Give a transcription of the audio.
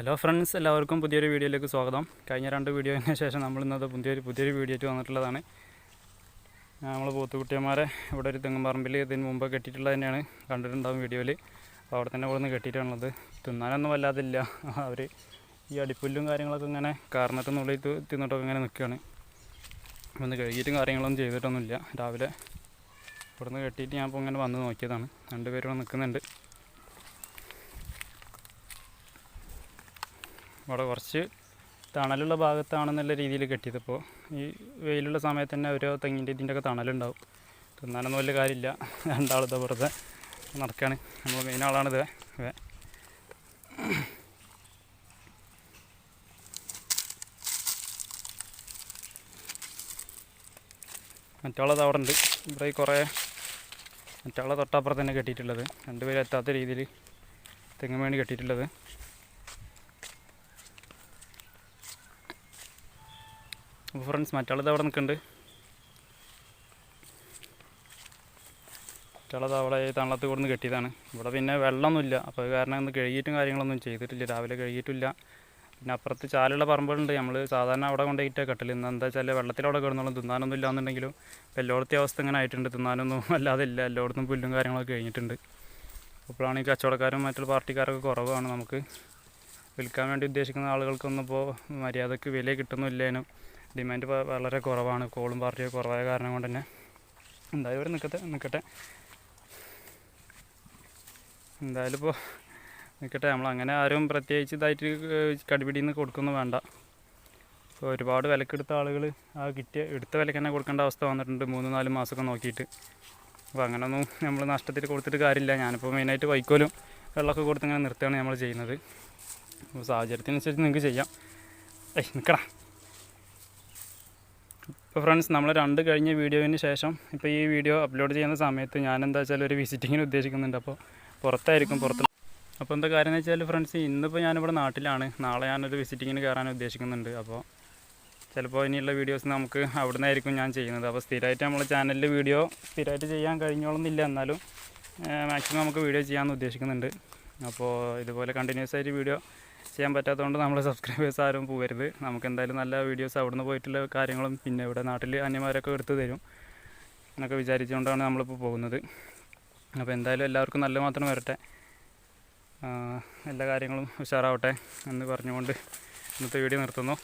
Hello friends, എല്ലാവർക്കും പുതിയൊരു വീഡിയോയിലേക്ക് സ്വാഗതം. കഴിഞ്ഞ 2 വീഡിയോയിന് ശേഷം നമ്മൾ ഇന്നത് പുതിയൊരു വീഡിയോ ആയിട്ട് വന്നിട്ടുള്ളതാണ്. നമ്മൾ പോത്തുകുട്ടിയന്മാരെ ഇവിടെ ഒരു തെങ്ങുംപറമ്പിൽ ഇതിന് മുമ്പ് കെട്ടിയിട്ടുള്ളത് തന്നെയാണ്, കണ്ടിട്ടുണ്ടാകും വീഡിയോയിൽ. അപ്പോൾ അവിടെ തന്നെ ഇവിടെ നിന്ന് കെട്ടിയിട്ടുള്ളത്. തിന്നാനൊന്നും വല്ലാതില്ല. അവർ ഈ അടിപ്പുല്ലും കാര്യങ്ങളൊക്കെ ഇങ്ങനെ കാർന്നിട്ട് നുള്ളിൽ തിന്നിട്ടൊക്കെ ഇങ്ങനെ നിൽക്കുകയാണ്. ഒന്ന് കഴുകിയിട്ടും കാര്യങ്ങളൊന്നും ചെയ്തിട്ടൊന്നുമില്ല. രാവിലെ ഇവിടെ നിന്ന് കെട്ടിയിട്ട് ഞാൻ ഇപ്പോൾ ഇങ്ങനെ വന്ന് നോക്കിയതാണ്. 2 പേരും ഇവിടെ നിൽക്കുന്നുണ്ട്. ഇവിടെ കുറച്ച് തണലുള്ള ഭാഗത്താണെന്നുള്ള രീതിയിൽ കെട്ടിയതിപ്പോൾ ഈ വെയിലുള്ള സമയത്ത് തന്നെ ഓരോ തെങ്ങിൻ്റെ ഇതിൻ്റെയൊക്കെ തണലുണ്ടാവും. തിന്നാനൊന്നും വലിയ കാര്യമില്ല. 2 ആൾ വെറുതെ നടക്കുകയാണ്. നമ്മൾ മെയിൻ ആളാണിത്. മറ്റാളത് അവിടെ ഉണ്ട്. ഇവിടെ കുറേ മറ്റാളെ തൊട്ടപ്പുറത്ത് തന്നെ കെട്ടിയിട്ടുള്ളത്. 2 പേരും എത്താത്ത രീതിയിൽ തെങ്ങ് വേണ്ടി കെട്ടിയിട്ടുള്ളത്. അപ്പോൾ ഫ്രണ്ട്സ്, മറ്റാളത് അവിടെ നിൽക്കുന്നുണ്ട്. മറ്റാളത് അവിടെ തണലത്ത് കൊടുന്ന് കെട്ടിയതാണ്. ഇവിടെ പിന്നെ വെള്ളമൊന്നുമില്ല. അപ്പോൾ അത് കാരണം ഒന്ന് കഴുകിയിട്ടും കാര്യങ്ങളൊന്നും ചെയ്തിട്ടില്ല. രാവിലെ കഴുകിയിട്ടില്ല. പിന്നെ അപ്പുറത്ത് ചാലുള്ള പറമ്പുകളുണ്ട്. നമ്മൾ സാധാരണ അവിടെ കൊണ്ടുപോയിട്ടേ കെട്ടൽ. ഇന്ന് എന്താ വെച്ചാൽ വെള്ളത്തിലവിടെ കിടന്നോളും. തിന്നാനൊന്നും ഇല്ലാന്നുണ്ടെങ്കിലും ഇപ്പോൾ എല്ലായിടത്തും അവസ്ഥ ഇങ്ങനെ ആയിട്ടുണ്ട്. തിന്നാനൊന്നും അല്ലാതെ ഇല്ല. എല്ലായിടത്തും പുല്ലും കാര്യങ്ങളൊക്കെ കഴിഞ്ഞിട്ടുണ്ട്. അപ്പോഴാണ് ഈ കച്ചവടക്കാരും മറ്റുള്ള പാർട്ടിക്കാരൊക്കെ കുറവാണ്. നമുക്ക് വിൽക്കാൻ വേണ്ടി ഉദ്ദേശിക്കുന്ന ആളുകൾക്കൊന്നും ഇപ്പോൾ മര്യാദക്ക് വില കിട്ടുന്നില്ലേനും ഡിമാൻഡ് വളരെ കുറവാണ്. കോളും പാർട്ടിയൊക്കെ കുറവായ കാരണം കൊണ്ട് തന്നെ എന്തായാലും ഇവിടെ നിൽക്കട്ടെ. എന്തായാലും ഇപ്പോൾ നിൽക്കട്ടെ. നമ്മളങ്ങനെ ആരും പ്രത്യേകിച്ച് ഇതായിട്ട് കടിപിടിയിൽ നിന്ന് കൊടുക്കൊന്നും വേണ്ട. ഇപ്പോൾ ഒരുപാട് വിലക്കെടുത്ത ആളുകൾ എടുത്ത വിലക്ക് തന്നെ കൊടുക്കേണ്ട അവസ്ഥ വന്നിട്ടുണ്ട്, 3-4 മാസമൊക്കെ നോക്കിയിട്ട്. അപ്പോൾ അങ്ങനെയൊന്നും നമ്മൾ നഷ്ടത്തിൽ കൊടുത്തിട്ട് കാര്യമില്ല. ഞാനിപ്പോൾ മെയിനായിട്ട് വൈക്കോലും വെള്ളമൊക്കെ കൊടുത്ത് ഇങ്ങനെ നിർത്തുകയാണ് നമ്മൾ ചെയ്യുന്നത്. അപ്പോൾ സാഹചര്യത്തിനനുസരിച്ച് നിങ്ങൾക്ക് ചെയ്യാം. നിൽക്കടാ. ഇപ്പോൾ ഫ്രണ്ട്സ്, നമ്മൾ 2 കഴിഞ്ഞ വീഡിയോയിന് ശേഷം ഇപ്പോൾ ഈ വീഡിയോ അപ്ലോഡ് ചെയ്യുന്ന സമയത്ത് ഞാൻ എന്താ വെച്ചാൽ ഒരു വിസിറ്റിങ്ങിന് ഉദ്ദേശിക്കുന്നുണ്ട്. അപ്പോൾ പുറത്തായിരിക്കും. അപ്പോൾ എന്താ കാര്യം എന്ന് വെച്ചാൽ ഫ്രണ്ട്സ്, ഇന്നിപ്പോൾ ഞാനിവിടെ നാട്ടിലാണ്. നാളെ ഞാനൊരു വിസിറ്റിങ്ങിന് കയറാൻ ഉദ്ദേശിക്കുന്നുണ്ട്. അപ്പോൾ ചിലപ്പോൾ ഇനിയുള്ള വീഡിയോസ് നമുക്ക് അവിടെ നിന്നായിരിക്കും ഞാൻ ചെയ്യുന്നത്. അപ്പോൾ സ്ഥിരമായിട്ട് നമ്മൾ ചാനലിൽ വീഡിയോ സ്ഥിരമായിട്ട് ചെയ്യാൻ കഴിഞ്ഞോളന്നില്ല, എന്നാലും മാക്സിമം നമുക്ക് വീഡിയോ ചെയ്യാമെന്ന് ഉദ്ദേശിക്കുന്നുണ്ട്. അപ്പോൾ ഇതുപോലെ കണ്ടിന്യൂസ് ആയിട്ട് വീഡിയോ ചെയ്യാൻ പറ്റാത്തതുകൊണ്ട് നമ്മൾ സബ്സ്ക്രൈബേഴ്സ് ആരും പോകരുത്. നമുക്ക് എന്തായാലും നല്ല വീഡിയോസ് അവിടെ നിന്ന് പോയിട്ടുള്ള കാര്യങ്ങളും പിന്നെ ഇവിടെ നാട്ടിൽ അന്യന്മാരൊക്കെ എടുത്തു തരും എന്നൊക്കെ വിചാരിച്ചുകൊണ്ടാണ് നമ്മളിപ്പോൾ പോകുന്നത്. അപ്പോൾ എന്തായാലും എല്ലാവർക്കും നല്ല മാത്രം വരട്ടെ, എല്ലാ കാര്യങ്ങളും ഉഷാറാവട്ടെ എന്ന് പറഞ്ഞുകൊണ്ട് ഇന്നത്തെ വീഡിയോ നിർത്തുന്നു.